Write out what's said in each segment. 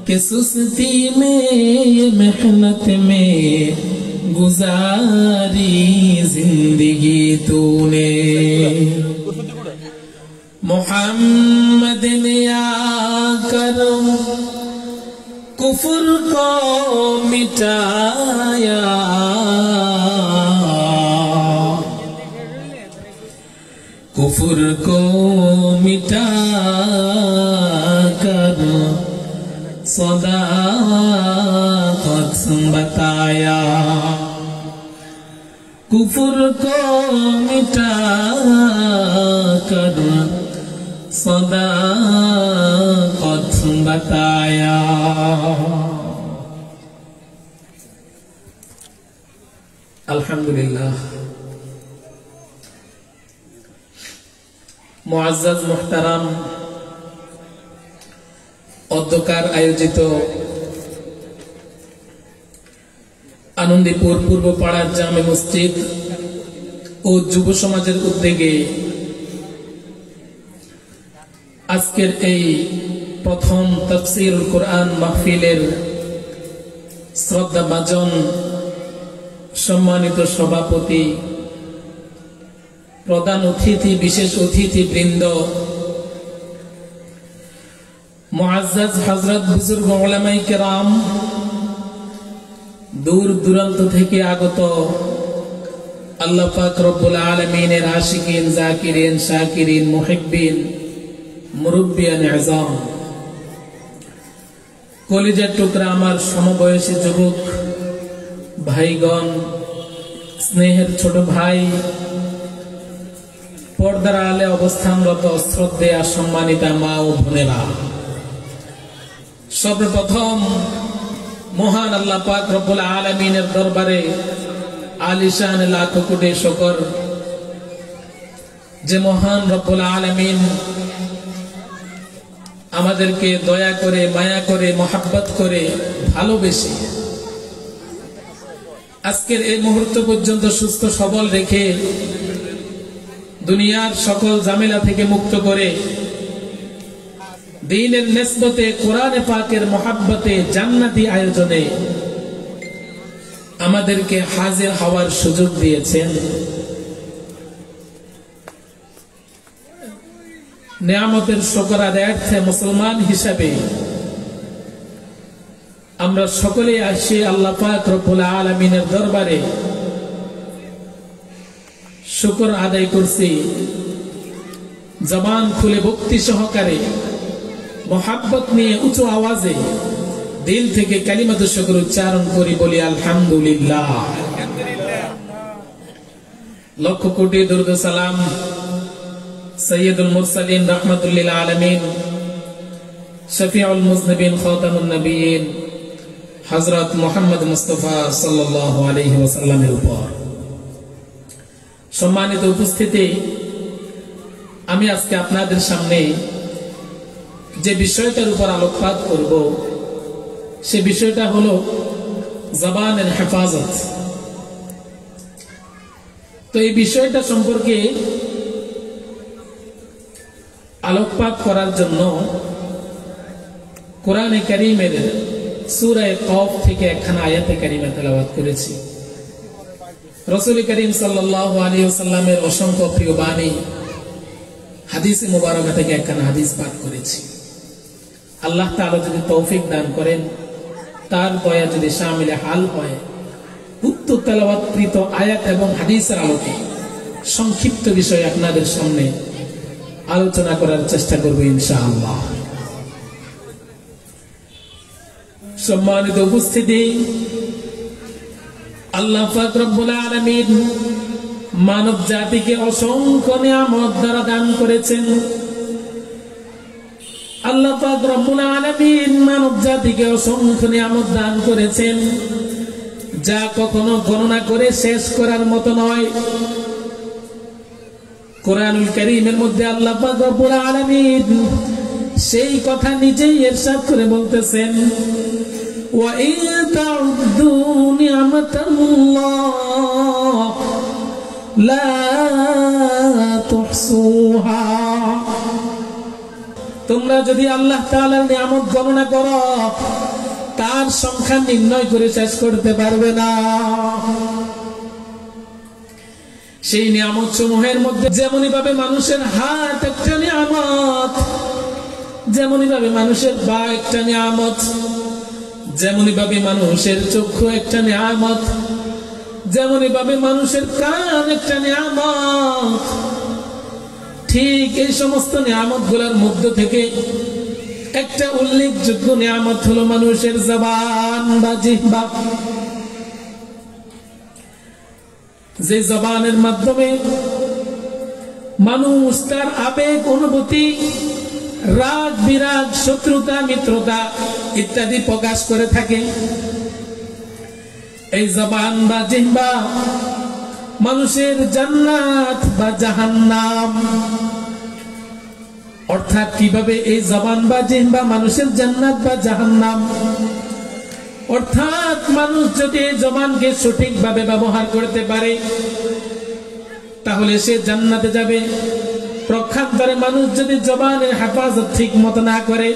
कि सुस्ती में ये मेहनत में गुजारी जिंदगी तूने। मोहम्मद ने आकर कुफर को मिटाया, कुफर को मिटाकर सदाकत बताया, कुफर को मिटाकर सदाकत बताया। अल्हम्दुलिल्लाह। मुअज़्ज़ज़ मुहतरम অধ্যকার আয়োজিত আনন্দীপুর পূর্বপাড়ার জামে মসজিদ ও যুব সমাজের উদ্যোগে আজকের এই প্রথম তাফসীরুল কোরআন মাহফিলের শ্রদ্ধাভাজন সম্মানিত সভাপতি, প্রধান অতিথি, বিশেষ অতিথি বৃন্দ, মুআজ্জাজ হযরত বুজুর্গ উলামায়ে কেরাম, দূর দূরান্ত থেকে আগত আল্লাহ পাক রব্বুল আলামিনের আশিকিন, জাকিরিন, শাকিরিন, মুহিব্বিন, মুরব্বিয়ান আযম, কলিজার টুকরা আমার সমবয়সী যুবক ভাইগণ, স্নেহের ছোট ভাই, পর্দার আড়ালে অবস্থানরত শ্রদ্ধেয়া সম্মানিতা মা ও বোনেরা, সর্বপ্রথম মহান আল্লাহ পাক রব্বুল আলামিনের দরবারে আলিশান লাখো কোটি শুকর, যে মহান রব্বুল আলামিন আমাদেরকে দয়া করে, মায়া করে, মহব্বত করে, ভালোবেসে আজকের এই মুহূর্ত পর্যন্ত সুস্থ সবল রেখে দুনিয়ার সকল ঝামেলা থেকে মুক্ত করে দ্বীনের নিসবতে, কোরআনে পাকের মহব্বতে, জান্নাতি আয়োজনে আমাদেরকে হাজির হওয়ার সুযোগ দিয়েছেন। নিয়ামতের শুকর আদায়ার্থে মুসলমান হিসাবে আমরা সকলে আসি আল্লাহ পাক রব্বুল আলামিনের দরবারে শুকর আদায় করছি। জবান খুলে ভক্তি সহকারে, মোহাব্বত নিয়ে উঁচু আওয়াজে দিল থেকে কালিমাতু শুকর উচ্চারণ করি, বলি আলহামদুলিল্লাহ। লক্ষ কোটি দরুদ সালাম সৈয়দুল মুরসালিন রাহমাতুল লিল আলামিন, শফিউল মুজনিবিন, খাতামুন নবিয়্যিন হযরত মুহাম্মদ মুস্তাফা সাল্লাল্লাহু আলাইহি ওয়াসাল্লামের উপর। সম্মানিত উপস্থিতি, আমি আজকে আপনাদের সামনে যে বিষয়টার উপর আলোকপাত করব, সে বিষয়টা হলো জবানের হেফাজত। তো এই বিষয়টা সম্পর্কে আলোকপাত করার জন্য কোরআনে কারীমের সূরা কফ থেকে একখানা আয়াতে কারিমা তেলাওয়াত করেছি। রাসূল করিম সাল্লাল্লাহু আলাইহি ওয়াসাল্লামের অসংখ্য প্রিয় বাণী হাদিসে মুবারকা থেকে একখানা হাদিস পাঠ করেছি। আল্লাহ তাআলা যদি তৌফিক দান করেন, তার দয়া যদি শামিলে হাল হয়, উক্ত তেলাওয়াতকৃত আয়াত এবং হাদিসের আলোকে সংক্ষিপ্ত বিষয় আপনাদের সামনে আলোচনা করার চেষ্টা করব ইনশাআল্লাহ। সম্মানিত উপস্থিতি, আল্লাহ পাক রব্বুল আলামিন মানব জাতিকে অসংখ্য নিয়ামত দ্বারা দান করেছেন। আল্লাহ পাক রব্বুল আলামিন মানব জাতিকে অসংখ্য নিয়ামত দান করেছেন, যা কখনো গণনা করে শেষ করার মতো নয়। কোরআনুল কারীমের মধ্যে আল্লাহ পাক রব্বুল আলামিন সেই কথা নিজেই ইরশাদ করে বলতেছেন, ওয়া ইন তাউদ্দু নি'মাতাল্লাহ লা তুহসুহা তোমরা যদি আল্লাহ তাআলার নিয়ামত গণনা করো তার সংখ্যা নির্ণয় করে শেষ করতে পারবে না। সেই নিয়ামত সমূহের মধ্যে যেমনই ভাবে মানুষের হাত একটা নিয়ামত, যেমনই ভাবে মানুষের পা একটা নিয়ামত, যেমনই ভাবে মানুষের চক্ষু একটা নিয়ামত, যেমনই ভাবে মানুষের কান একটা নিয়ামত, ঠিক এই সমস্ত নিয়ামত গুলার মধ্য থেকে একটা উল্লেখযোগ্য নিয়ামত হলো মানুষের জবান বা জিহ্বা। যে জবানের মাধ্যমে মানুষ তার আবেগ, অনুভূতি, রাগ, বিরাগ, শত্রুতা, মিত্রতা ইত্যাদি প্রকাশ করে থাকে। এই জবান বা জিহ্বা মানুষের জান্নাত বা জাহান্নাম। অর্থাৎ কিভাবে এই জবান বা জিহ্বা মানুষের জান্নাত বা জাহান্নাম, অর্থাৎ মানুষ যদি এই জবানকে সঠিকভাবে ব্যবহার করতে পারে তাহলে সে জান্নাতে যাবে। পক্ষান্তরে মানুষ যদি জবানের হেফাজত ঠিক মতো না করে,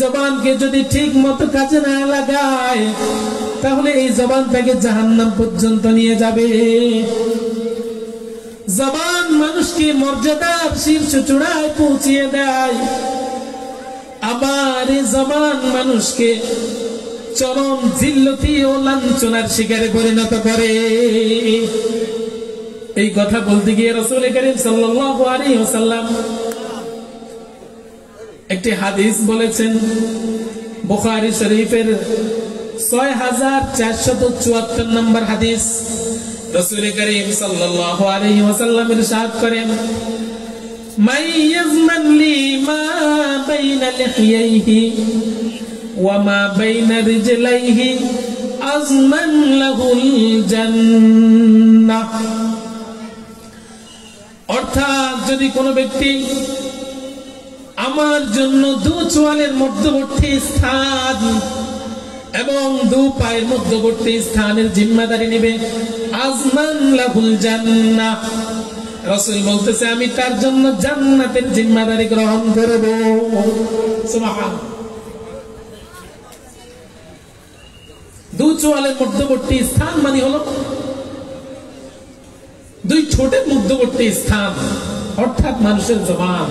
জবানকে যদি ঠিক মতো কাজে না লাগায়, তাহলে এই জবান তাকে জাহান্নাম পর্যন্ত নিয়ে যাবে। জবান মানুষকে মর্যাদার শীর্ষ চূড়ায় পৌঁছিয়ে দেয়, আবার এই জবান মানুষকে চরম জিল্লতি ও লাঞ্ছনার শিকারে পরিণত করে। এই কথা বলতে গিয়ে রাসূল করিম সাল্লাল্লাহু আলাইহি ওয়াসাল্লাম একটি হাদিস বলেছেন, বুখারী শরীফের 6474 নম্বর হাদিস। রাসূল করিম সাল্লাল্লাহু আলাইহি ওয়াসাল্লাম ইরশাদ করেন, মান ইয়াজমান লি মা বাইনা লিহইহি ওয়া মা বাইনা রিজলাইহি আজমান লাহুল জান্নাহ। অর্থাৎ যদি কোনো ব্যক্তি আমার জন্য দু চোয়ালের মধ্যবর্তী স্থান এবং দু পায়ের মধ্যবর্তী স্থানের জিম্মাদারি নেবে, আজমান লাহুল জান্নাহ, রাসূল বলতেছে আমি তার জন্য জান্নাতের জিম্মাদারি গ্রহণ করব। সুবহানাল্লাহ। দু চোয়ালের মধ্যবর্তী স্থান মানে হলো দুই ঠোঁটের মধ্যবর্তী স্থান, অর্থাৎ মানুষের জবান।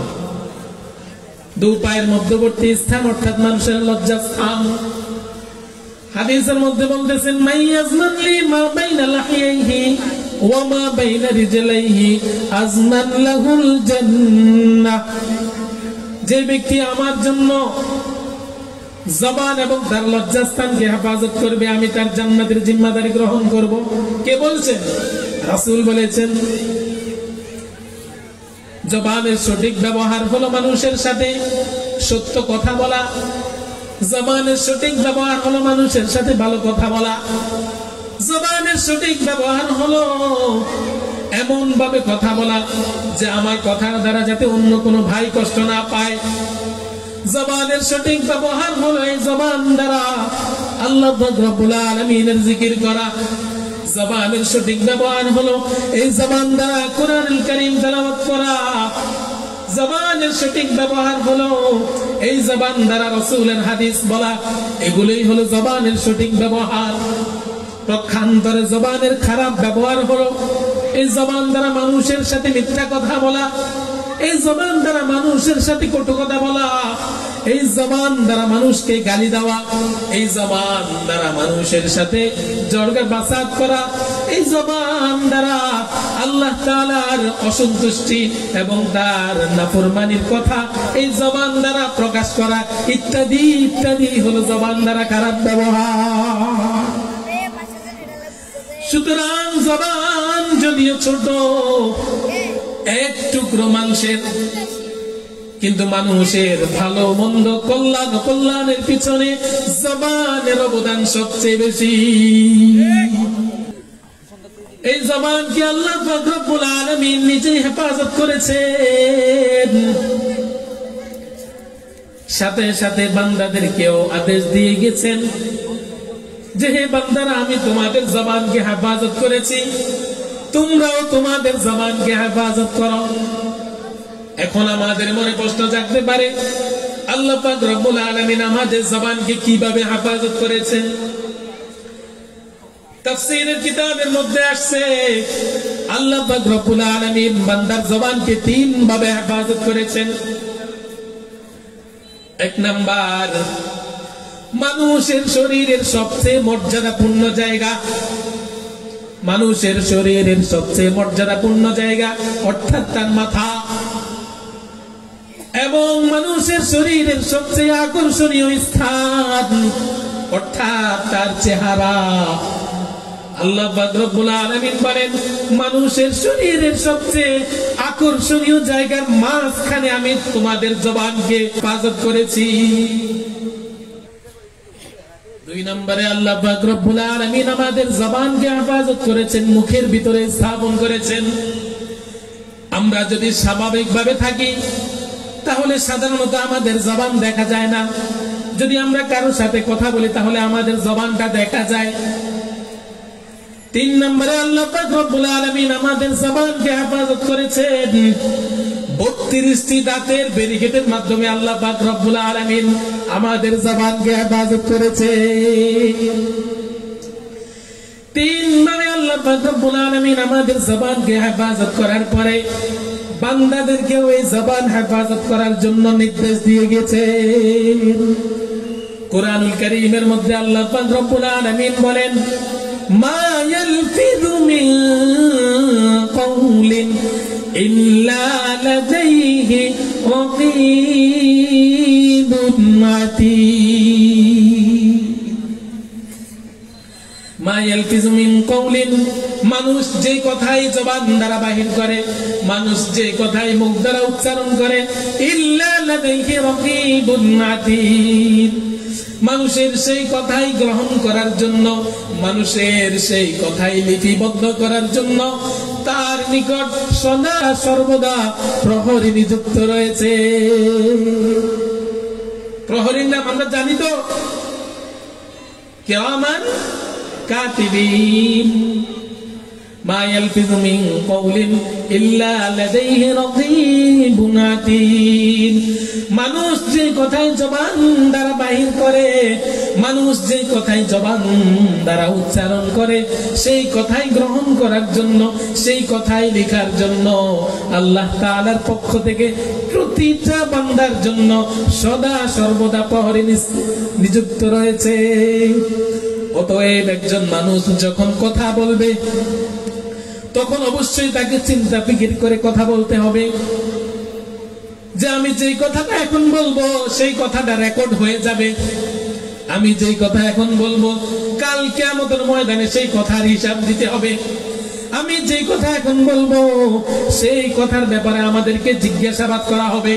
দু পায়ের মধ্যবর্তী স্থান অর্থাৎ মানুষের লজ্জা স্থান। হাদিসের মধ্যে বলতেছেন, মাইয়াজমান লি মা বাইনা লাহিয়াইহি ওয়া মা বাইনা রিজলাইহি আজমান লাহুল জান্নাহ। যে ব্যক্তি আমার জন্য জবান এবং তার লজ্জাস্থানকে হেফাজত করবে, আমি তার জান্নাতের জিম্মাদারি গ্রহণ করব। কে বলছেন? রাসূল বলেছেন। জবানের সঠিক ব্যবহার হলো মানুষের সাথে সত্য কথা বলা, জবানের সঠিক ব্যবহার হলো মানুষের সাথে ভালো কথা বলা, জবানের সঠিক ব্যবহার হলো এমন ভাবে কথা বলা যে আমার কথার দ্বারা যাতে অন্য কোনো ভাই কষ্ট না পায়। জবানের সঠিক ব্যবহার হলো এই জবান দ্বারা আল্লাহ রাব্বুল আলামিনের জিকির করা। জবানের সঠিক ব্যবহার হলো এই জবান দ্বারা কোরআনুল কারীম তেলাওয়াত করা। জবানের সঠিক ব্যবহার হলো এই জবান দ্বারা রাসূলের হাদিস বলা। এগুলোই হলো জবানের সঠিক ব্যবহার। পক্ষান্তরে জবানের খারাপ ব্যবহার হলো এই জবান দ্বারা মানুষের সাথে মিথ্যা কথা বলা, এই জবান দ্বারা মানুষের সাথে কটু কথা বলা, এই জবান দ্বারা মানুষকে গালি দেওয়া, এই জবান দ্বারা মানুষের সাথে জড়গা বাসাত করা, এই জবান দ্বারা আল্লাহ তাআলার অসন্তুষ্টি এবং তার নাফরমানির কথা এই জবান দ্বারা প্রকাশ করা ইত্যাদি ইত্যাদি হলো জবান দ্বারা খারাপ ব্যবহার। সুতরাং জবান যদিও ছোট, এক টুকরো মাংসের, কিন্তু মানুষের ভালো মন্দ কল্যাণ কল্যাণের পিছনে জবানের অবদান সবচেয়ে বেশি। এই জবানকে আল্লাহ রাব্বুল আলামিন নিজেই হেফাজত করেছেন, সাথে সাথে বান্দাদেরকেও আদেশ দিয়ে গেছেন যে হে বান্দারা, আমি তোমাদের জবানকে হেফাজত করেছি, তোমরাও তোমাদের জবানকে হেফাজত করো। এখন আমাদের মনে প্রশ্ন জাগতে পারে, আল্লাহ পাক রব্বুল আলামিন আমাদের জবানকে কিভাবে হেফাজত করেছেন। তাফসীরের কিতাবের মধ্যে আসছে আল্লাহ পাক রব্বুল আলামিন বান্দার জবানকে তিন ভাবে হেফাজত করেছেন। এক নাম্বার, মানুষের শরীরের সবচেয়ে মর্যাদাপূর্ণ জায়গা, মানুষের শরীরের সবচেয়ে মর্যাদাপূর্ণ জায়গা অর্থাৎ তার মাথা, এবং মানুষের শরীরের সবচেয়ে আকর্ষণীয় স্থান অর্থাৎ তার চেহারা। আল্লাহ পাক রব্বুল আলামিন বলেন, মানুষের শরীরের সবচেয়ে আকর্ষণীয় জায়গার মাঝখানে আমি তোমাদের জবানকে হেফাজত করেছি। দুই নম্বরে আল্লাহ পাক রব্বুল আলামিন আমাদের জবানকে হেফাজত করেছেন, মুখের ভিতরে স্থাপন করেছেন। আমরা যদি স্বাভাবিকভাবে থাকি তাহলে সাধারণত আমাদের জবান দেখা যায় না। যদি আমরা কারোর সাথে কথা বলি তাহলে আমাদের জবানটা দেখা যায়। তিন নম্বরে আল্লাহ পাক রব্বুল আলামিন আমাদের জবানকে হেফাজত করেছেন 32টি দাঁতের ব্যারিকেডের মাধ্যমে। আল্লাহ পাক রব্বুল আলামিন আমাদের জবানকে হেফাজত করেছে। তিন মানে আল্লাহ পাক রব্বুল আলামিন আমাদের জবানকে হেফাজত করার পরে বান্দাদেরকে ওই জবান হেফাজত করার জন্য নির্দেশ দিয়ে গেছে। কুরআনুল কারীমের মধ্যে আল্লাহ পাক রব্বুল আলামিন বলেন, মা ইয়ালফিযু মিন কওলিন ইল্লা লাদাইহি রাকীবুন আতীদ। মা ইয়ালফিযু মিন কওলিন, মানুষ যে কথাই জবান দ্বারা বাহির করে, মানুষ যে কথাই মুখ দ্বারা উচ্চারণ করে, ইল্লা লাদাইহি রাকীবুন আতীদ, মানুষের সেই কথাই গ্রহণ করার জন্য, মানুষের সেই কথাই লিপিবদ্ধ করার জন্য তার নিকট সদা সর্বদা প্রহরী নিযুক্ত রয়েছে। প্রহরীর নাম আমরা জানি তো, কিরামান কাতিবিন। মা ইয়ালফিযু মিন কওলিন ইল্লা লাদাইহি রাকীবুন আতীদ, মানুষ যে কথাই জবান দ্বারা বাহির করে, মানুষ যে কথাই জবান দ্বারা উচ্চারণ করে, সেই কথাই গ্রহণ করার জন্য, সেই কথাই লেখার জন্য আল্লাহ তাআলার পক্ষ থেকে প্রতিটা বান্দার জন্য সদা সর্বদা প্রহরী নিযুক্ত রয়েছে। অতএব একজন মানুষ যখন কথা বলবে তখন অবশ্যই তাকে চিন্তা ফিকির করে কথা বলতে হবে যে আমি যেই কথাটা এখন বলবো সেই কথাটা রেকর্ড হয়ে যাবে। আমি যেই কথা এখন বলবো কাল কিয়ামতের ময়দানে সেই কথার হিসাব দিতে হবে। আমি যেই কথা এখন বলবো সেই কথার ব্যাপারে আমাদেরকে জিজ্ঞাসাবাদ করা হবে।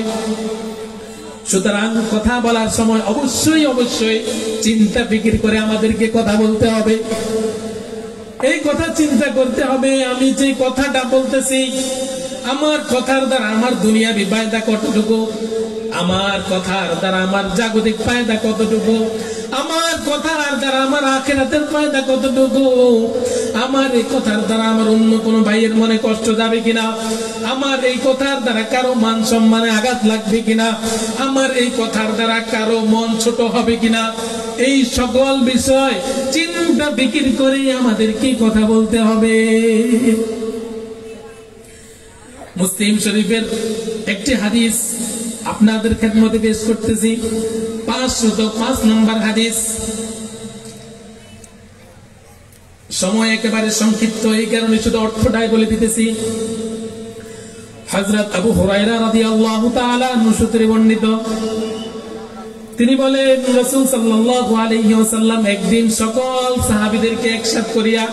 সুতরাং কথা বলার সময় অবশ্যই অবশ্যই চিন্তা ফিকির করে আমাদেরকে কথা বলতে হবে। এই কথা চিন্তা করতে হবে, আমি যে কথাটা বলতেছি আমার কথার দ্বারা আমার দুনিয়াবি ফায়দা কতটুকু, আমার কথার দ্বারা আমার জাগতিক ফায়দা কতটুকু, আমার কথার দ্বারা আমার আখিরাতের ফায়দা কতটুকু, আমার এই কথার দ্বারা আমার অন্য কোনো ভাইয়ের মনে কষ্ট যাবে কিনা, আমার এই কথার দ্বারা কারো মান সম্মানে আঘাত লাগবে কিনা, আমার এই কথার দ্বারা কারো মন ছোট হবে কিনা, এই সকল বিষয় চিন্তা ফিকির করে আমাদেরকে কথা বলতে হবে। মুসলিম শরীফের একটি হাদিস আপনাদের খেদমতে পেশ করতেছি, 505 নম্বর হাদিস। সময় একেবারে সংক্ষিপ্ত, এই কারণে শুধু অর্থটাই বলে দিতেছি। হযরত আবু হুরায়রা রাদিয়াল্লাহু তাআলা আনহু সূত্রে বর্ণিত, তিনি বলেন রাসূল সাল্লাল্লাহু আলাইহি ওয়াসাল্লাম একদিন সকল সাহাবীদেরকে একসাথ করিয়া,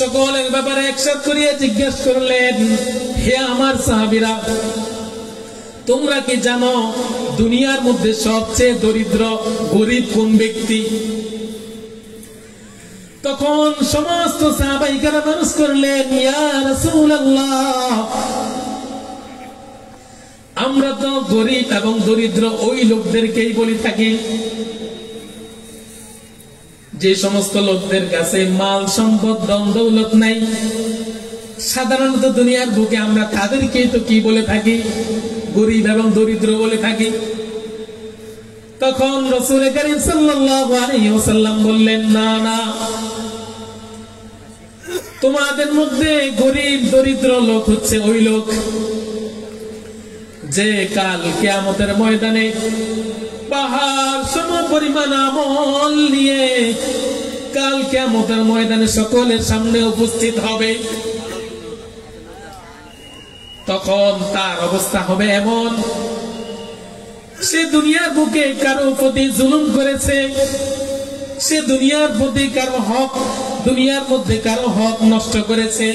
সকলের ব্যাপারে একসাথ করিয়া জিজ্ঞাসা করলেন, হে আমার সাহাবীরা, তোমরা কি জানো দুনিয়ার মধ্যে সবচেয়ে দরিদ্র গরীব কোন ব্যক্তি? তখন সমস্ত সাহাবায়ে কেরাম আরজ করলেন, ইয়া রাসূলুল্লাহ, আমরা তো গরীব এবং দরিদ্র ওই লোকদেরকেই বলি থাকি যে সমস্ত লোকদের কাছে মাল সম্পদ ধন দৌলত নাই। সাধারণত দুনিয়ার বুকে আমরা তাদেরকেই তো কি বলে থাকি, গরীব এবং দরিদ্র বলে থাকি। তখন রাসূল করিম সাল্লাল্লাহু আলাইহি ওয়াসাল্লাম বললেন, না না, তোমাদের মধ্যে গরীব দরিদ্র লোক হচ্ছে ওই লোক যে কাল কিয়ামতের ময়দানে পাহাড় সম পরিমাণ আমল নিয়ে কাল কিয়ামতের ময়দানে সকলের সামনে উপস্থিত হবে। তখন তার অবস্থা হবে এমন, সে দুনিয়ার বুকে কারো প্রতি জুলুম করেছে, সে দুনিয়ার প্রতি কারো হক, দুনিয়ার মধ্যে কারো হক নষ্ট করেছে,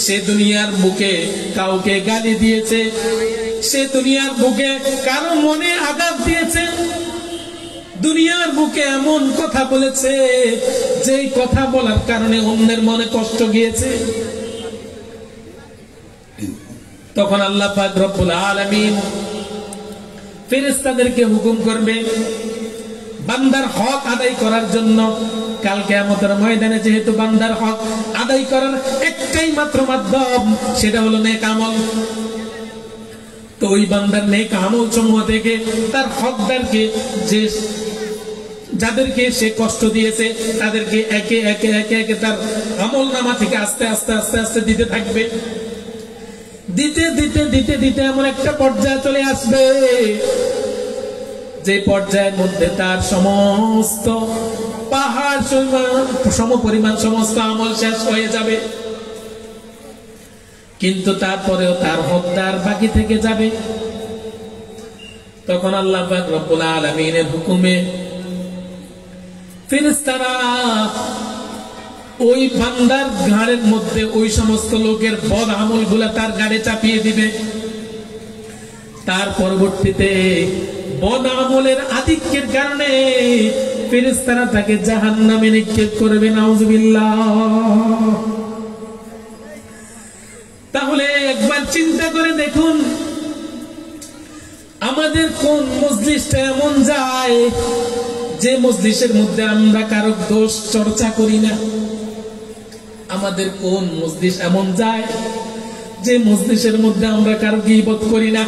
সে দুনিয়ার বুকে কাউকে গালি দিয়েছে, সে দুনিয়ার বুকে কারো মনে আঘাত দিয়েছে, দুনিয়ার বুকে এমন কথা বলেছে যে কথা বলার কারণে অন্যের মনে কষ্ট গিয়েছে। তখন আল্লাহ পাক রব্বুল আলামিন ফেরেশতাদেরকে হুকুম করবে বান্দার হক আদায় করার জন্য। কাল কিয়ামতের ময়দানে যেহেতু বান্দার হক আদায় করার একটাই মাত্র মাধ্যম, সেটা হলো নেক আমল। তো ওই বান্দার নেক আমল সমূহ থেকে তার হকদারকে, যে যাদেরকে সে কষ্ট দিয়েছে তাদেরকে একে একে একে একে তার আমল নামা থেকে আস্তে আস্তে আস্তে আস্তে দিতে থাকবে। দিতে দিতে দিতে দিতে এমন একটা পর্যায়ে চলে আসবে যে পর্যায়ের মধ্যে তার সমস্ত পাহাড় সম পরিমাণ সমস্ত আমল শেষ হয়ে যাবে, কিন্তু তারপরেও তার হকদার বাকি থেকে যাবে। তখন আল্লাহ পাক রব্বুল আলামিনের হুকুমে ফেরেশতারা ওই বান্দার ঘাড়ের মধ্যে ওই সমস্ত লোকের বদ আমল গুলা তার ঘাড়ে চাপিয়ে দিবে। তার পরবর্তীতে বদ আমলের আধিক্যের কারণে ফেরেশতারা তাকে জাহান্নামে নিক্ষেপ করবে, নাউজুবিল্লাহ। তাহলে একবার চিন্তা করে দেখুন, আমাদের কোন মজলিসটা এমন যায় যে মজলিসের মধ্যে আমরা কারো দোষ চর্চা করি না? আমাদের কোন মজলিস এমন যায় যে মজলিসের মধ্যে আমরা কারো গীবত করি না?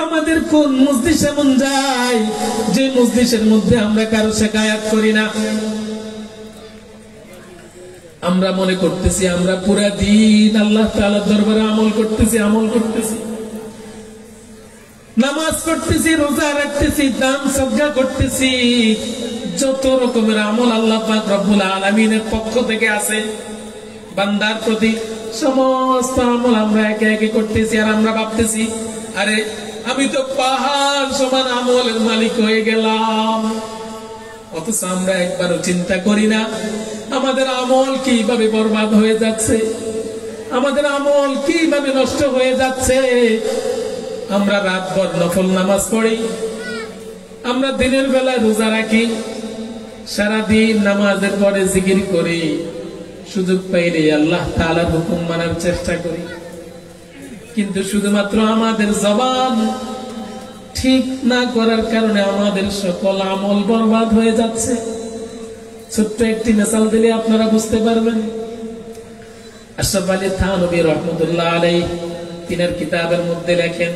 আমাদের কোন মজলিস এমন যায় যে মজলিসের মধ্যে আমরা কারো শিকায়াত করি না? আমরা মনে করতেছি আমরা পুরা দিন আল্লাহ তাআলার দরবারে আমল করতেছি, নামাজ পড়তেছি, রোজা রাখতেছি, দান সদকা করতেছি, যত রকমের আমল আল্লাহ পাক রব্বুল আলামিনের পক্ষ থেকে আছে বান্দার প্রতি, সমস্ত আমল আমরা একে একে করতেছি। আর আমরা ভাবতেছি, আরে আমি তো পাহাড় সমান আমলের মালিক হয়ে গেলাম। অথচ আমরা একবারও চিন্তা করি না আমাদের আমল কিভাবে বরবাদ হয়ে যাচ্ছে, আমাদের আমল কিভাবে নষ্ট হয়ে যাচ্ছে। আমরা রাতভর নফল নামাজ পড়ি, আমরা দিনের বেলায় রোজা রাখি, সারাদিন নামাজের পরে জিকির করি, সুযোগ পাইলে আল্লাহ তাআলার হুকুম মানার চেষ্টা করি, কিন্তু শুধুমাত্র আমাদের জবান ঠিক না করার কারণে আমাদের সকল আমল বরবাদ হয়ে যাচ্ছে। ছোট্ট একটি মিসাল দিলে আপনারা বুঝতে পারবেন। আশরাফ আলী থানভী রহমতুল্লাহ আলাইহি তিনার কিতাবের মধ্যে লেখেন,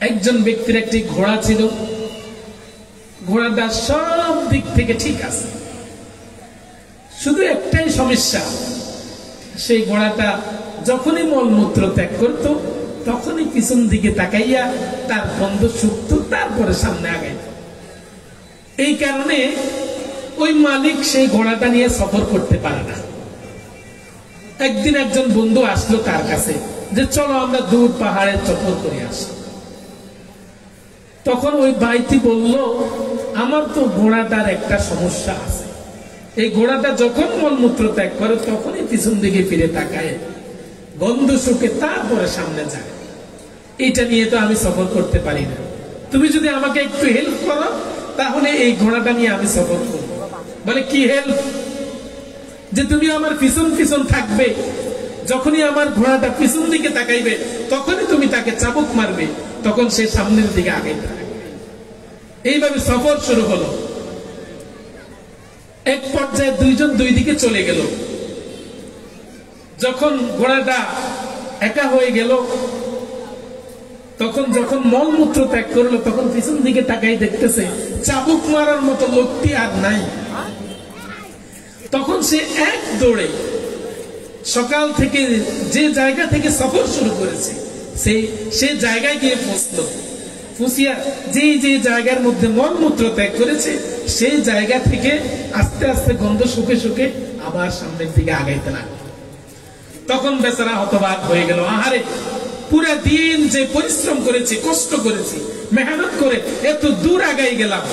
একজন ব্যক্তির একটি ঘোড়া ছিল, ঘোড়াটা সব দিক থেকে ঠিক আছে, শুধু একটাই সমস্যা, সেই ঘোড়াটা যখনই মলমূত্র ত্যাগ করত তখনই পিছন দিকে তাকাইয়া তার গন্ধ শুকত, তারপরে সামনে আগাইত। এই কারণে ওই মালিক সেই ঘোড়াটা নিয়ে সফর করতে পারে না। একদিন একজন বন্ধু আসলো তার কাছে যে চলো আমরা দূর পাহাড়ে সফর করে আসি। তখন ওই ভাইটি বলল, আমার তো ঘোড়াটার একটা সমস্যা আছে, এই ঘোড়াটা যখন মলমূত্র ত্যাগ করে তখনই পিছন দিকে ফিরে তাকায়, গন্ধ শুকে তারপরে সামনে যায়। এটা নিয়ে তো আমি সফর করতে পারি না, তুমি যদি আমাকে একটু হেল্প করো তাহলে এই ঘোড়াটা নিয়ে আমি সফর করব। বলে, কি হেল্প? যে তুমি আমার পিছন পিছন থাকবে, যখনই আমার ঘোড়াটা পিছন দিকে তাকাইবে তখনই তুমি তাকে চাবুক মারবে, তখন সে সামনের দিকে আগাইতে থাকবে। এইভাবে সফর শুরু হলো। এক পর্যায়ে দুইজন দুই দিকে চলে গেল। যখন ঘোড়াটা একা হয়ে গেল তখন যখন মলমূত্র ত্যাগ করলো তখন পিছন দিকে তাকাই দেখতেছে চাবুক মারার মতো লোকটি আর নাই। তখন সে এক দৌড়ে সকাল থেকে যে জায়গা থেকে সফর শুরু করেছে সে জায়গায় গিয়ে পৌঁছলো। ফুসিয়া যে জায়গার মধ্যে মলমূত্র ত্যাগ করেছে সেই জায়গা থেকে আস্তে আস্তে গন্ধ শুকে শুকে আবার সামনের দিকে আগাইতে লাগলো। তখন বেচারা হতবাক হয়ে গেল, আহারে পুরা দিন যে পরিশ্রম করেছি, কষ্ট করেছি, মেহনত করে এত দূর আগাই গেলাম,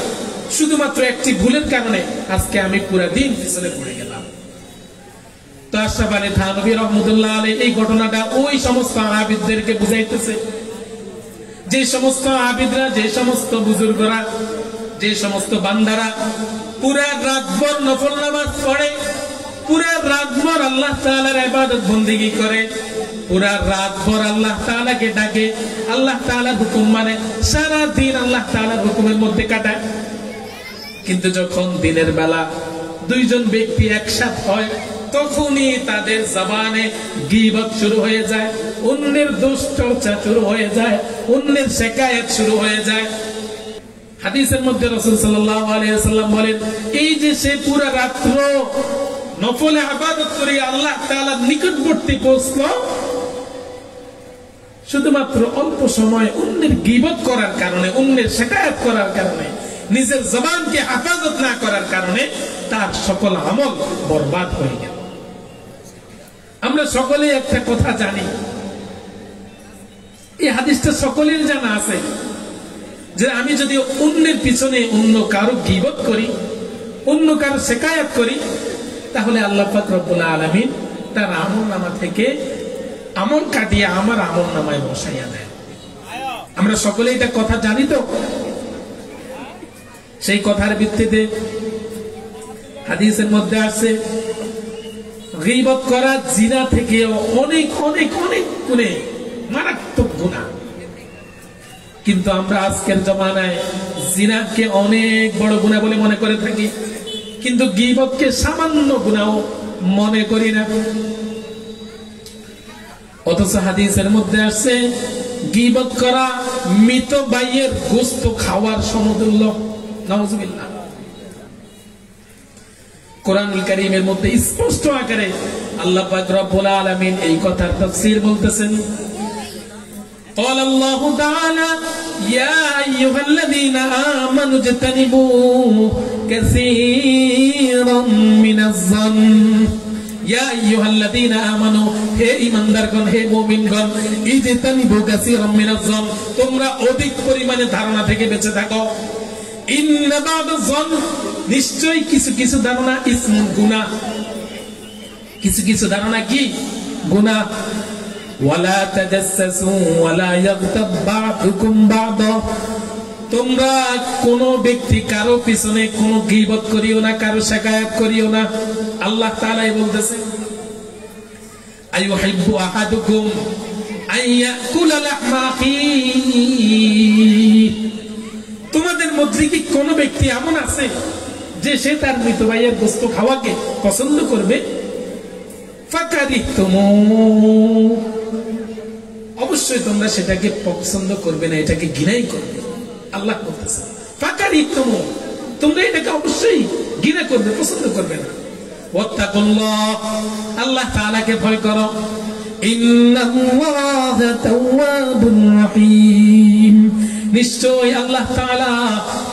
শুধুমাত্র একটি ভুলের কারণে আজকে আমি পুরা দিন পিছনে পড়ে গেলাম। তো আশরাফ আলী থানভী রহমতুল্লাহ আলাইহি এই ঘটনাটা ওই সমস্ত আবিদদেরকে বুঝাইতেছে, যে সমস্ত আবিদরা, যে সমস্ত বুজুর্গরা, যে সমস্ত বান্দারা পুরা রাতভর নফল নামাজ পড়ে, পুরা রাতভর আল্লাহ তাআলার ইবাদত বন্দেগী করে, পুরা রাতভর আল্লাহ তাআলাকে ডাকে, আল্লাহ তাআলার হুকুম মানে, সারা দিন আল্লাহ তাআলার হুকুমের মধ্যে কাটায়। কিন্তু যখন দিনের বেলা দুইজন ব্যক্তি একসাথে হয় তখনই তাদের জবানে গীবত শুরু হয়ে যায়, অন্যের দোষ চর্চা শুরু হয়ে যায়, অন্যের শিকায়াত শুরু হয়ে যায়। হাদিসের মধ্যে রাসূল সাল্লাল্লাহু আলাইহি ওয়াসাল্লাম বলেন, এই যে সে পুরো রাত্র নফলে ইবাদত করে আল্লাহ তাআলার নিকটবর্তী পৌঁছলো, শুধুমাত্র অল্প সময় অন্যের গীবত করার কারণে, অন্যের শিকায়াত করার কারণে, নিজের জবানকে হেফাজত না করার কারণে তার সকল আমল বরবাদ হয়ে গেল। আমরা সকলে একটা কথা জানি, এই হাদিসটা সকলের জানা আছে, যে আমি যদি অন্যের পিছনে অন্য কারো গীবত করি, অন্য কারো শিকায়াত করি, তাহলে আল্লাহ পাক রব্বুল আলামিন তার আমলনামা থেকে আমল কাটিয়ে আমার আমলনামায় বসাইয়া দেয়। আমরা সকলে এটা কথা জানি। তো সেই কথার ভিত্তিতে হাদিসের মধ্যে আছে, গীবত করা জিনা থেকে অনেক অনেক অনেক গুণে মারাত্মক গুনাহ। কিন্তু আমরা আজকের জমানায় জিনাকে অনেক বড় গুনাহ বলে মনে করে থাকি, কিন্তু গীবতকে সামান্য গুনাহ মনে করি না। অথচ হাদিসের মধ্যে আছে, গীবত করা মৃত ভাইয়ের গোশত খাওয়ার সমতুল্য। নাউজুবিল্লাহ। কোরআনুল কারীমের মধ্যে স্পষ্ট আকারে আল্লাহ পাক রব্বুল আলামিন এই কথার তাফসীর বলতেছেন, قال الله تعالى يا أيها الذين آمنوا اجتنبوا كثيرا من الظن يا أيها الذين آمنوا হে ঈমানদারগণ, হে মুমিনগণ, ইজতানিবু কাসীরাম মিনাজ যন, তোমরা অধিক পরিমাণে ধারণা থেকে বেঁচে থাকো। ইন্না বা'দাজ যন, নিশ্চয়ই কিছু কিছু ধারণা ইসমুন, গুনাহ। কিছু কিছু ধারণা কি? গুনাহ। ওয়ালা তাজাসসু ওয়ালা ইয়াগতাব বা'দুকুম বা'দা, তোমরা কোন ব্যক্তি কারো পিছনে কোনো গীবত করিও না, কারো শিকায়াত করিও না। আল্লাহ তাআলাই বলতেছে, আইয়ুহিব্বু আহাদুকুম আইয়াকুলা লাহমা আখিহি, তোমাদের মধ্যে কি কোন ব্যক্তি এমন আছে যে সে তার মৃত ভাইয়ের গোশত খাওয়াকে পছন্দ করবে? ফাকারিহতুমু, অবশ্যই তোমরা সেটাকে পছন্দ করবে না, এটাকে ঘৃণাই করবে। আল্লাহ বলতেছে ফাকারিহতুমু, তোমরা এটাকে অবশ্যই ঘৃণা করবে, পছন্দ করবে না। ওয়াত্তাকুল্লাহ, আল্লাহ তাআলাকে ভয় করো। ইন্নাল্লাহা তাওয়াবুর রহিম, নিশ্চয় আল্লাহ তাআলা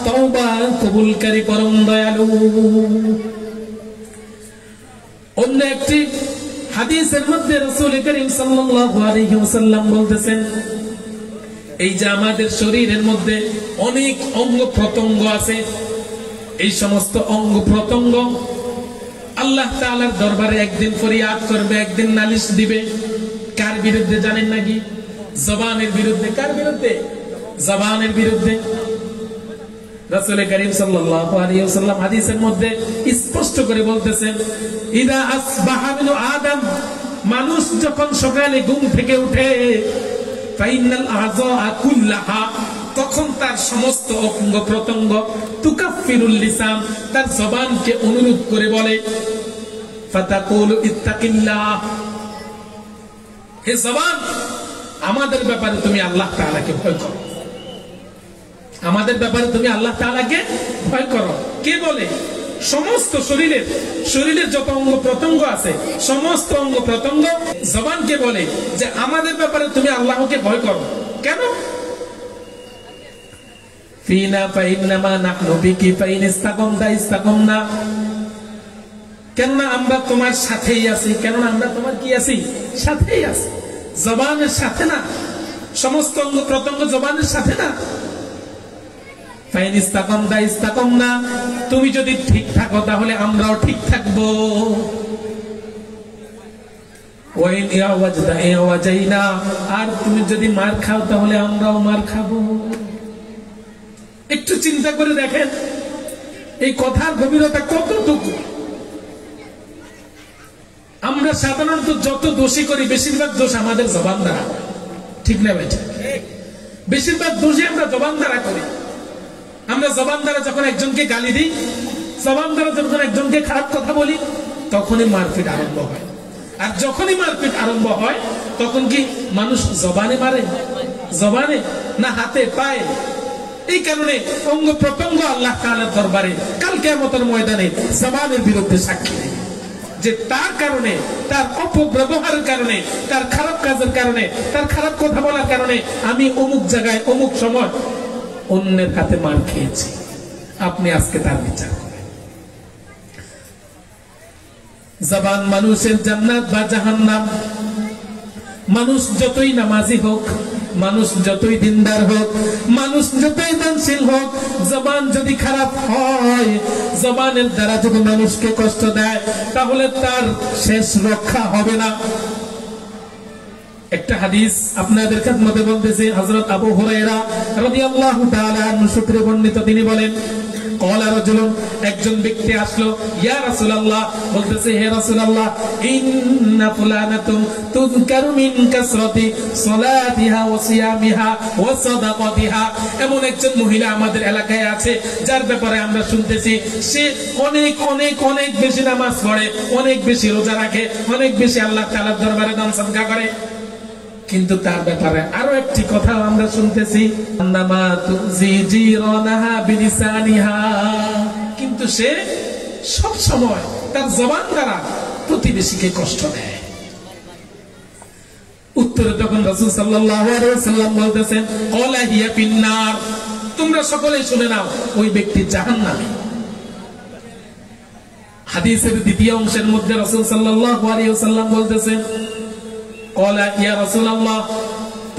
তওবা কবুলকারী, পরম দয়ালু। অন্য একটি হাদিসের মধ্যে রাসূল করিম সাল্লাল্লাহু আলাইহি ওয়াসাল্লাম বলতেছেন, এই যে আমাদের শরীরের মধ্যে অনেক অঙ্গ প্রত্যঙ্গ আছে, এই সমস্ত অঙ্গ প্রত্যঙ্গ আল্লাহ তাআলার দরবারে একদিন ফরিয়াদ করবে, একদিন নালিশ দিবে। কার বিরুদ্ধে জানেন নাকি? জবানের বিরুদ্ধে। কার বিরুদ্ধে? জবানের বিরুদ্ধে। রাসূল করিম সাল্লাল্লাহু আলাইহি ওয়াসাল্লাম হাদিসের মধ্যে স্পষ্ট করে বলতেছেন, ইদা আসবাহা ইবনু আদম, মানুষ যখন সকালে ঘুম থেকে উঠে, ফাইনাল আযা কুল্লাহা, তখন তার সমস্ত অঙ্গ প্রত্যঙ্গ তুকাফিরুল লিসান, তার জবানকে অনুরোধ করে বলে, ফাতাকুলু ইত্তাকিল্লাহ, হে জবান আমাদের ব্যাপারে তুমি আল্লাহ তাআলাকে ভয় করো, আমাদের ব্যাপারে তুমি আল্লাহ তাআলাকে ভয় করো। কে বলে? সমস্ত শরীরের যত অঙ্গ প্রত্যঙ্গ আছে, সমস্ত অঙ্গ প্রত্যঙ্গ জবানকে বলে যে আমাদের ব্যাপারে তুমি আল্লাহকে ভয় করো। কেন? ফিনা ফাইন্নামা নাহনু বিকি ফাইন ইসতাকামতা ইসতাকামনা, কেননা আমরা তোমার সাথেই আছি, কেননা আমরা তোমার কি আছি? সাথেই আছি। জবানের সাথে না, সমস্ত অঙ্গ প্রত্যঙ্গ জবানের সাথে না। ফাইন ইসতাকামতা ইসতাকামনা, তুমি যদি ঠিক থাকো তাহলে আমরাও ঠিক থাকবো। ওয়াইন ইয়াওয়াজদা ইয়াওয়াজাইনা, আর তুমি যদি মার খাও তাহলে আমরাও মার খাবো। একটু চিন্তা করে দেখেন এই কথার গভীরতা কতটুকু। আমরা সাধারণত যত দোষী করি বেশিরভাগ দোষ আমাদের জবান দ্বারা, ঠিক না ভাই? বেশিরভাগ দোষই আমরা জবান দ্বারা করি। আমরা জবান দ্বারা যখন একজনকে গালি দিই, জবান দ্বারা যখন একজনকে খারাপ কথা বলি, তখনই মারপিট আরম্ভ হয়। আর যখনই মারপিট আরম্ভ হয় তখন কি মানুষ জবানে মারে? জবানে না হাতে পায়ে? এই কারণে অঙ্গ প্রত্যঙ্গ আল্লাহ তাআলার দরবারে কাল কিয়ামতের ময়দানে জবানের বিরুদ্ধে সাক্ষী দেবে যে তার কারণে, তার অপব্যবহারের কারণে, তার খারাপ কাজের কারণে, তার খারাপ কথা বলার কারণে আমি অমুক জায়গায় অমুক সময় অন্যের হাতে মার খেয়েছি। আপনি আজকে তার বিচার করেন। জবান মানুষের জান্নাত বা জাহান্নাম। মানুষ যতই নামাজি হোক, মানুষ যতই দিনদার হোক, মানুষ যতই দানশীল হোক, জবান যদি খারাপ হয়, জবানের দ্বারা যদি মানুষকে কষ্ট দেয়, তাহলে তার শেষ রক্ষা হবে না। একটা হাদিস আপনাদের খেদমতে বলতেছি, হযরত আবু হুরায়রা রাদিয়াল্লাহু তাআলা আনহু সূত্রে বর্ণিত, তিনি বলেন ক্বালা রাজুলুন, একজন ব্যক্তি আসলো, ইয়া রাসূলুল্লাহ, বলতেছে হে রাসূলুল্লাহ, ইন্না ফুলানাতুন তুযকারু মিন কাসরাতি সালাতিহা ওয়া সিয়ামিহা ওয়া সাদাকাতিহা, এমন একজন মহিলা আমাদের এলাকায় আছে যার ব্যাপারে আমরা শুনতেছি সে অনেক অনেক অনেক বেশি নামাজ পড়ে, অনেক বেশি রোজা রাখে, অনেক বেশি আল্লাহ তাআলার দরবারে দান সাদকা করে। কিন্তু তার ব্যাপারে আরো একটি কথা আমরা শুনতেছি, কিন্তু সে সব সময় তার জবান দ্বারা প্রতিবেশীকে কষ্ট দেয়। উত্তরে তখন রাসূল সাল্লাল্লাহু আলাইহি ওয়াসাল্লাম বলতেছেন, ক্বালা হিয়া ফিন্নার, তোমরা সকলেই শুনে নাও, ওই ব্যক্তি জাহান্নামী। হাদিসের দ্বিতীয় অংশের মধ্যে রাসূল সাল্লাল্লাহু আলাইহি ওয়াসাল্লাম বলতেছেন, ক্বালা ইয়া রাসূলুল্লাহ,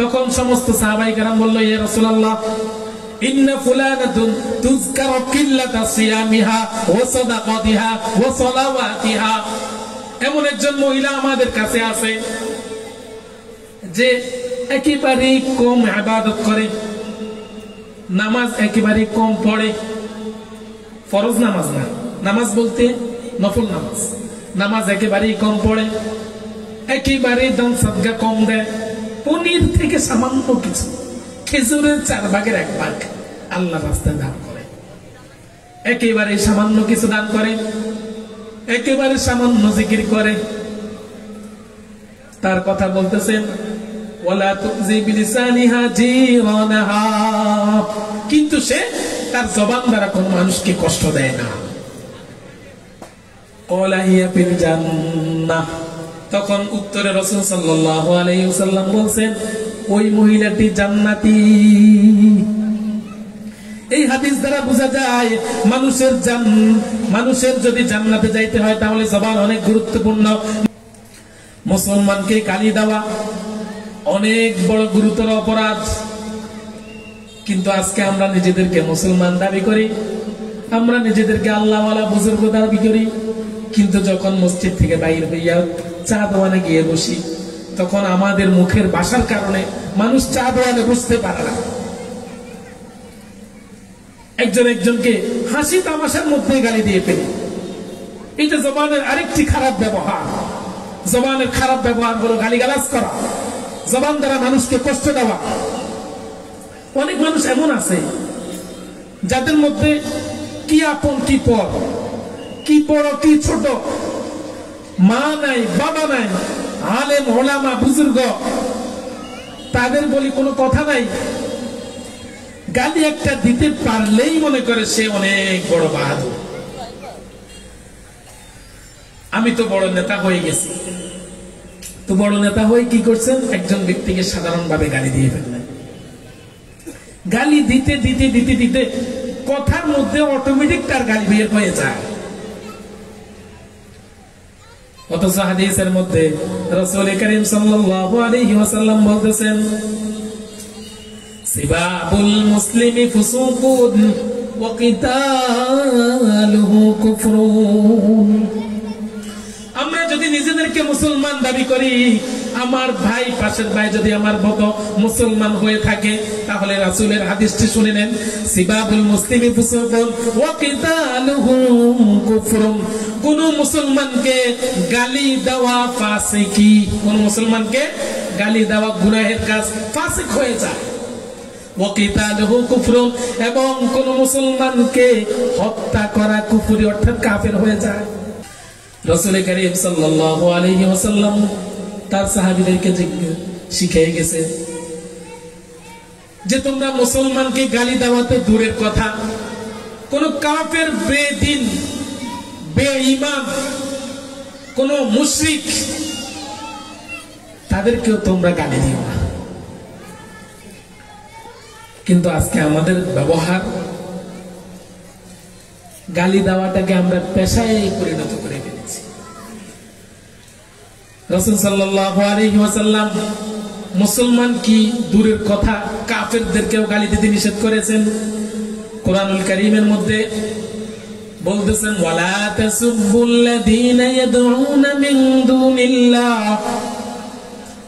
তখন সমস্ত সাহাবায়ে কেরাম বলল, ইয়া রাসূলুল্লাহ, ইন্না ফুলানাতুন তুযকারু কিল্লাতা সিয়ামিহা ওয়া সাদাকাতিহা ওয়া সালাওয়াতিহা, এমন একজন মহিলা আমাদের কাছে আছে যে একেবারে কম ইবাদত করে, নামাজ একেবারে কম পড়ে, ফরজ নামাজ না, নামাজ বলতে নফল নামাজ, নামাজ একেবারে কম পড়ে, একেবারে দান সাদকা কম দেয়, পনির থেকে সামান্য কিছু, খেজুরের 4 ভাগের 1 ভাগ আল্লাহর রাস্তায় দান করে, একেবারে সামান্য কিছু দান করে, একেবারে সামান্য জিকির করে। তার কথা বলতেছেন, ওয়ালা তুজি বিলিসানিহা জিরানাহা, কিন্তু সে তার জবান দ্বারা কোন মানুষকে কষ্ট দেয় না। ক্বালা হিয়া ফিল জান্নাহ, তখন উত্তরে রাসূল সাল্লাল্লাহু আলাইহি ওয়াসাল্লাম বলেন, ওই মহিলাটি জান্নাতি। এই হাদিস দ্বারা বোঝা যায় মানুষের যদি জান্নাতে যাইতে হয় তাহলে জবান অনেক গুরুত্বপূর্ণ। মুসলমানকে গালি দেওয়া অনেক বড় গুরুতর অপরাধ, কিন্তু আজকে আমরা নিজেদেরকে মুসলমান দাবি করি, আমরা নিজেদেরকে আল্লাহওয়ালা বুজুর্গ দাবি করি, কিন্তু যখন মসজিদ থেকে বাইরে হইয়া চা দোয়ানে গিয়ে বসি, তখন আমাদের মুখের ভাষার কারণে মানুষ চা দোয়ানে বুঝতে পারে না। একজন একজনকে হাসি তামাশার মধ্যে গালি দিয়ে ফেলে, এটা জবানের আরেকটি খারাপ ব্যবহার। জবানের খারাপ ব্যবহার হলো গালিগালাজ করা, জবান দ্বারা মানুষকে কষ্ট দেওয়া। অনেক মানুষ এমন আছে যাদের মধ্যে কি আপন কি পর, কি বড় কি ছোট, মা নাই বাবা নাই, আলেম ওলামা বুজুর্গ, তাদের বলি কোনো কথা নাই, গালি একটা দিতে পারলেই মনে করে সে অনেক বড় বাহাদুর, আমি তো বড় নেতা হয়ে গেছি। তো বড় নেতা হয়ে কি করছেন, একজন ব্যক্তিকে সাধারণভাবে গালি দিয়ে ফেললেন। গালি দিতে দিতে দিতে দিতে কথার মধ্যে অটোমেটিক তার গালি বের হয়ে যায়। অথচ হাদিসের মধ্যে রাসূল করিম সাল্লাল্লাহু আলাইহি ওয়াসাল্লাম বলতেছেন, সিবাবুল মুসলিমি ফুসুকুন ওয়া কিতালুহু কুফরুন। আমরা যদি নিজেদেরকে মুসলমান দাবি করি, আমার ভাই, পাশের ভাই যদি আমার মতো মুসলমান হয়ে থাকে, তাহলে রাসূলের হাদিসটি শুনে নেন, সিবাবুল মুসলিমি ফুসুকুন ওয়া কিতালুহু কুফরুন। কোন মুসলমানকে গালি দেওয়া ফাসিকি, কোন মুসলমানকে গালি দেওয়া গুনাহের কাজ, ফাসিক হয়ে যায়। ওয়া কিতালুহু কুফরুন, এবং কোন মুসলমানকে হত্যা করা কুফরি অর্থাৎ কাফের হয়ে যায়। রাসূল করিম সাল্লাল্লাহু আলাইহি ওয়াসাল্লাম তার সাহাবীদেরকে শিখিয়ে গেছে যে তোমরা মুসলমানকে গালি দেওয়া তো দূরের কথা, কোন কাফের, বেদিন, বেঈমান, কোন মুশরিক, তাদেরকেও তোমরা গালি দিও না। কিন্তু আজকে আমাদের ব্যবহার, গালি দেওয়াটাকে আমরা পেশায় পরিণত করে ফেলেছি। রাসূল সাল্লাল্লাহু আলাইহি ওয়াসাল্লাম মুসলমান কি দূরের কথা, কাফেরদেরকেও গালি দিতে নিষেধ করেছেন। কোরআনুল কারীমের মধ্যে বলতেছেন, ওয়ালা তাসুবুল্লাযীনা ইয়াদউনা মিন দুনিল্লাহ,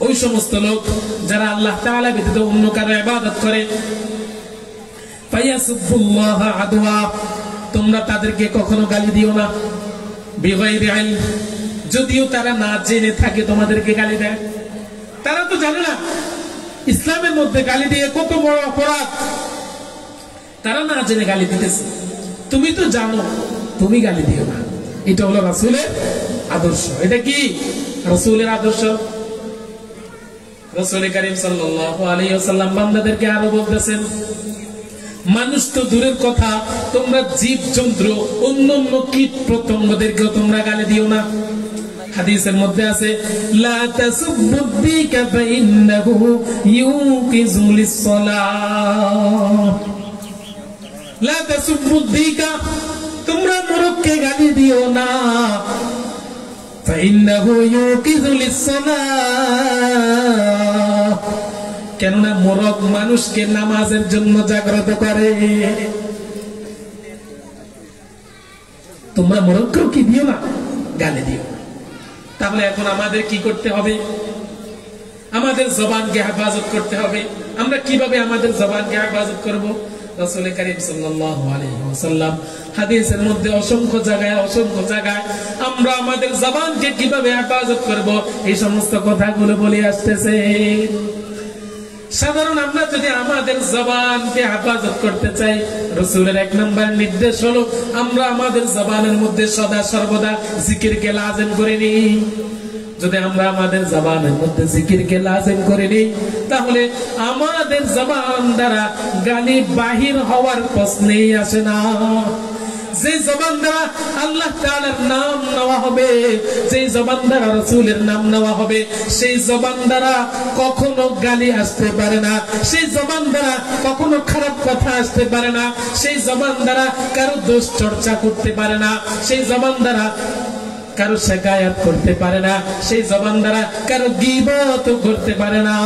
ওই সমস্ত লোক যারা আল্লাহ তাআলা ব্যতীত অন্য কারো ইবাদত করে, ফায়াসুবুল্লাহ আদওয়া, তোমরা তাদেরকে কখনো গালি দিও না, বিগাইরি ইলম, যদিও তারা না জেনে থাকে তোমাদেরকে গালি দেয়। তারা তো জানে না ইসলামের মধ্যে গালি দিয়ে কত বড় অপরাধ, তারা না জেনে গালি দিতেছে, তুমি তো জানো, তুমি গালি দিও না। এটা হলো রাসূলের আদর্শ। এটা কি রাসূলের আদর্শ? রাসূল করিম সাল্লাল্লাহু আলাইহি ওয়াসাল্লাম বান্দাদেরকে আরো বলতেছেন, মানুষ তো দূরের কথা, তোমরা জীবজন্তু, অন্যান্য কীট পতঙ্গদেরকেও তোমরা গালি দিও না। হাদিসের মধ্যে আছে, লা তাসুবুদ্দিকা ফাইন্নাহু ইউকিযু লিস-সালাহ। লা তাসুবুদ্দিকা, তোমরা মোরগকে গালি দিও না, ফাইন্নাহু ইউকিযু লিস-সালাহ, কেননা মোরগ মানুষকে নামাজের জন্য জাগ্রত করে। তোমরা মোরগকেও কি দিও না, গালি দিও। তাহলে এখন আমাদের কি করতে হবে? আমাদের জবানকে হেফাজত করতে হবে। আমরা কিভাবে আমাদের জবানকে হেফাজত করব? রাসূল করিম সাল্লাল্লাহু আলাইহি ওয়াসাল্লাম হাদিসের মধ্যে অসংখ্য জায়গায় আমরা আমাদের জবানকে কিভাবে হেফাজত করব, এই সমস্ত কথাগুলো বলে আসতেছে। সাধারণ আমরা যদি আমাদের জবানকে হেফাজত করতে চাই, রাসূলের 1 নম্বর নির্দেশ হলো আমরা আমাদের জবানের মধ্যে সদা সর্বদা জিকিরকে লাজিম করে নিই। যদি আমরা আমাদের জবানের মধ্যে জিকিরকে লাজিম করে নিই, তাহলে আমাদের জবান দ্বারা গালি বাহির হওয়ার প্রশ্নই আসে না। যে জবান দ্বারা আল্লাহ তাআলার নাম নেওয়া হবে, যে জবান দ্বারা রাসূলের নাম নেওয়া হবে, সেই জবান দ্বারা কখনো গালি আসতে পারে না, সেই জবান দ্বারা কখনো খারাপ কথা আসতে পারে না, সেই জবান দ্বারা কারো দোষ চর্চা করতে পারে না, সেই জবান দ্বারা কারো শিকায়াত করতে পারে না, সেই জবান দ্বারা কারো গীবত করতে পারে না।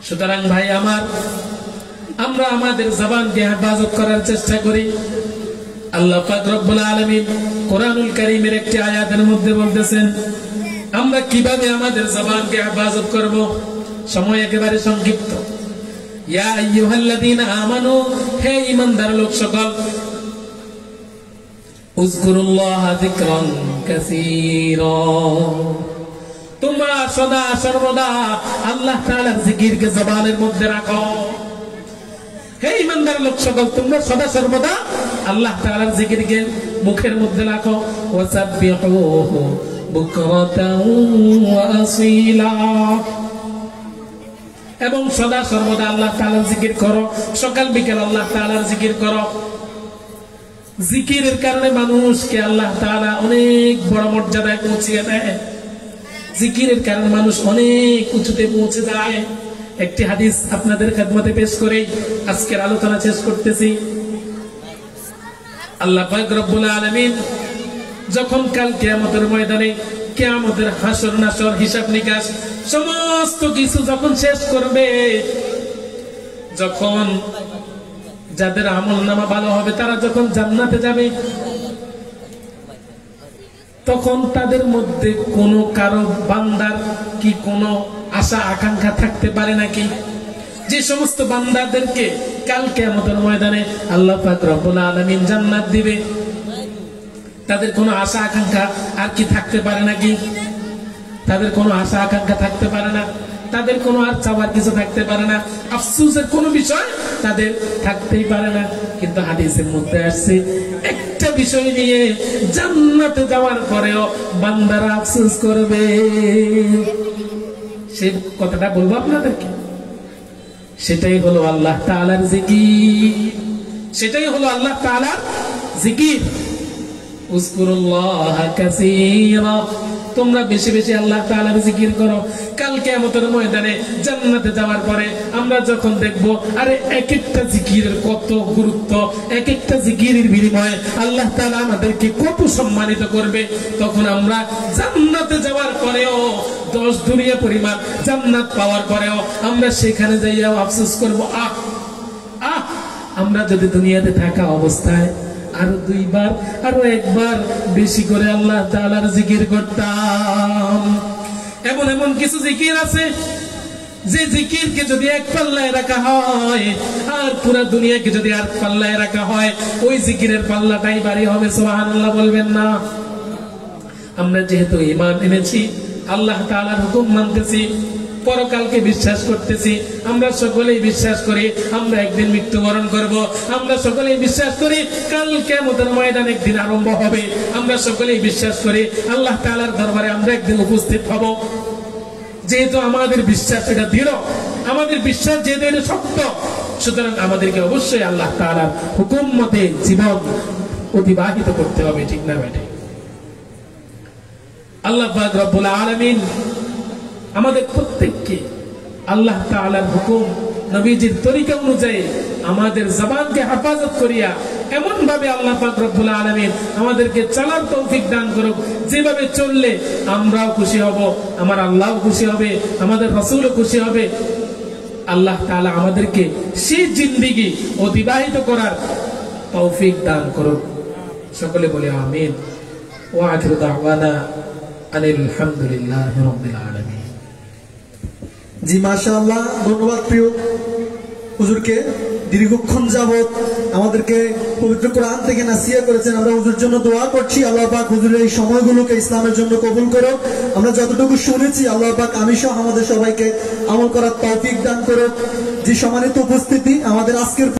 সুতরাং ভাই আমার, আমরা আমাদের জবানকে হেফাজত করার চেষ্টা করি। আল্লাহ পাক রব্বুল আলামিন কোরআনুল কারীমের একটি আয়াতের মধ্যে বলতেছেন আমরা কিভাবে আমাদের জবানকে হেফাজত করব। সময় একেবারে সংক্ষিপ্ত। ইয়া আইয়ুহাল্লাযীনা আমানু, হে ঈমানদার লোক সকল, উযকুরুল্লাহা যিকরান কাসীরা, তোমরা সদা সর্বদা আল্লাহ তাআলার জিকিরকে জবানের মধ্যে রাখো। হে ঈমানদার লোক সকল, তোমরা সদা সর্বদা আল্লাহ তাআলার জিকিরকে মুখের মধ্যে রাখো। ওয়াসাব্বিহুহু বুকরাতাও ওয়া আসীলা, এবং সদা সর্বদা আল্লাহ তাআলার জিকির করো, সকাল বিকেল আল্লাহ তাআলার জিকির করো। জিকিরের কারণে মানুষকে আল্লাহ তাআলা অনেক বড় মর্যাদায় পৌঁছিয়ে দেয়। জিকিরের কারণে মানুষ অনেক উঁচুতে পৌঁছে যায়। একটি হাদিস আপনাদের খেদমতে পেশ করে আজকের আলোচনা শেষ করতেছি। আল্লাহ পাক রব্বুল আলামিন যখন কাল কিয়ামতের ময়দানে কিয়ামতের হাসর নাসর হিসাব নিকাশ সমস্ত কিছু যখন শেষ করবে, যখন যাদের আমলনামা ভালো হবে তারা যখন জান্নাতে যাবে, তখন তাদের মধ্যে কোনো কারো বান্দার কি কোনো আশা আকাঙ্ক্ষা থাকতে পারে নাকি? যে সমস্ত বান্দাদেরকে কাল কিয়ামতের ময়দানে আল্লাহ পাক রব্বুল আলামিন জান্নাত দিবে, তাদের কোনো আশা আকাঙ্ক্ষা আর কি থাকতে পারে নাকি? তাদের কোনো আশা আকাঙ্ক্ষা থাকতে পারে না, তাদের কোনো আর চাওয়ার কিছু থাকতে পারে না, আফসোসের কোনো বিষয় তাদের থাকতেই পারে না। কিন্তু হাদিসের মধ্যে আসছে একটা বিষয় নিয়ে, জান্নাতে যাওয়ার পরেও বান্দারা আফসোস করবে। সেই কথাটা বলবো আপনাদেরকে। সেটাই হলো আল্লাহ তাআলার জিকির, সেটাই হলো আল্লাহ তাআলার জিকির। উযকুরুল্লাহ কাসীরা, তোমরা বেশি বেশি আল্লাহ তাআলার জিকির করো। কাল কিয়ামতের ময়দানে জান্নাতে যাওয়ার পরে আমরা যখন দেখব আরে এক একটা জিকিরের কত গুরুত্ব, এক একটা জিকিরের বিনিময়ে আল্লাহ তাআলা আমাদেরকে কত সম্মানিত করবে, তখন আমরা জান্নাতে যাওয়ার পরেও 10 দুনিয়া পরিমাণ জান্নাত পাওয়ার পরেও আমরা সেখানে যাইয়াও আফসোস করব, আমরা যদি দুনিয়াতে থাকা অবস্থায় আরো 2 বার আরো 1 বার বেশি করে আল্লাহ তাআলার জিকির করতাম। এমন এমন কিছু জিকির আছে যে জিকিরকে যদি এক পাল্লায় রাখা হয় আর পুরো দুনিয়াকে যদি আর পাল্লায় রাখা হয়, ওই জিকিরের পাল্লাটাই ভারী হবে। সুবহানাল্লাহ বলবেন না? আমরা যেহেতু ঈমান এনেছি, আল্লাহ তাআলার হুকুম মানতেছি, পরকালকে বিশ্বাস করতেছি, আমরা সকলেই বিশ্বাস করি আমরা একদিন মৃত্যুবরণ করব, আমরা সকলেই বিশ্বাস করি কাল কিয়ামতের ময়দান একদিন আরম্ভ হবে, আমরা সকলেই বিশ্বাস করি আল্লাহ তাআলার দরবারে আমরা একদিন উপস্থিত হব। যেহেতু আমাদের বিশ্বাস এটা দৃঢ়, আমাদের বিশ্বাস যেহেতু এটা সত্য, সুতরাং আমাদেরকে অবশ্যই আল্লাহ তাআলার হুকুম মতে জীবন অতিবাহিত করতে হবে, ঠিক না বেটে? আল্লাহ পাক রব্বুল আলামিন আমাদের প্রত্যেককে আল্লাহ তাআলার হুকুম নবীজির তরিকা অনুযায়ী আমাদের জবানকে হেফাজত করিয়া এমন ভাবে আল্লাহ পাক রব্বুল আলামিন আমাদেরকে চলার তৌফিক দান করুক, যেভাবে চললে আমরাও খুশি হব, আমার আল্লাহও খুশি হবে, আমাদের রাসূলও খুশি হবে। আল্লাহ তাআলা আমাদেরকে সেই জিন্দেগি অতিবাহিত করার তৌফিক দান করুক। সকলে বলে আমিন। ওয়া আখিরু দাওয়ানা আলহামদুলিল্লাহি রাব্বিল আলামিন। জি মাশাআল্লাহ, ধন্যবাদ প্রিয় হুজুরকে। দীর্ঘক্ষণ যাবত আমাদেরকে পবিত্র কোরআন থেকে নাসিহা করেছেন। আমরা হুজুর জন্য দোয়া করছি, আল্লাহ পাক হুজুরের এই সময়গুলোকে ইসলামের জন্য কবুল করো। আমরা যতটুকু শুনেছি আল্লাহ পাক আমি সহ আমাদের সবাইকে আমল করার তৌফিক দান করো। যে সম্মানিত উপস্থিতি, আমাদের আজকের